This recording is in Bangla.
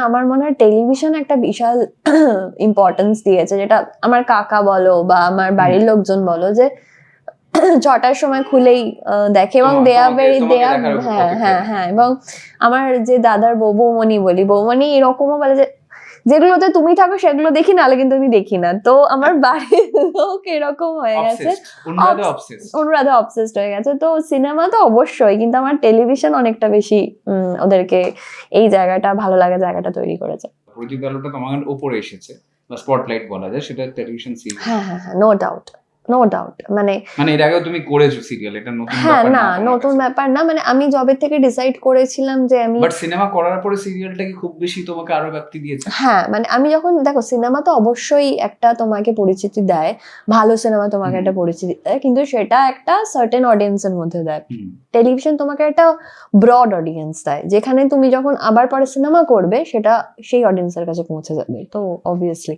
আমার মনে হয় টেলিভিশন একটা বিশাল ইম্পর্টেন্স দিয়েছে, যেটা আমার কাকা বলো বা আমার বাড়ির লোকজন বলো, যে 6টার সময় খুলেই দেখে এবং হ্যাঁ, এবং আমার যে দাদার বৌমনি বলি, বৌমনি এরকমও বলে যে যেগুলোতে তুমি থাকো সেগুলো দেখি, নাহলে কিন্তু আমি দেখি না। তো আমার বাড়ির লোক এরকম হয়ে গেছে, অনুরাধা অবসেসড হয়ে গেছে। তো সিনেমা তো অবশ্যই, কিন্তু আমার টেলিভিশন অনেকটা বেশি ওদেরকে এই জায়গাটা, ভালো লাগা জায়গাটা তৈরি করেছে। প্রদীপ আলোটা তোমার উপরে এসেছে বা স্পটলাইট বলা যায়, সেটা টেলিভিশন সিরিয়াল। হ্যাঁ, নো ডাউট, মানে এর আগেও তুমি করেছো সিরিয়াল, এটা নতুন হ্যাঁ ব্যাপার না, নতুন ব্যাপার না। মানে আমি জবে থেকে ডিসাইড করেছিলাম যে আমি, বাট সিনেমা করার পরে সিরিয়ালটা কি খুব বেশি তোমাকে আরো ব্যাপ্তি দিয়েছে? হ্যাঁ মানে আমি যখন, দেখো সিনেমা তো অবশ্যই একটা তোমাকে পরিচিতি দেয়, ভালো সিনেমা তোমাকে একটা পরিচিতি দেয়, কিন্তু সেটা একটা সার্টেন অডিয়েন্সের মধ্যে দেয়। টেলিভিশন তোমাকে একটা ব্রড অডিয়েন্স দেয়, যেখানে তুমি যখন আবার পরে সিনেমা করবে সেটা সেই অডিয়েন্সের কাছে পৌঁছে যাবে। তো অবভিয়াসলি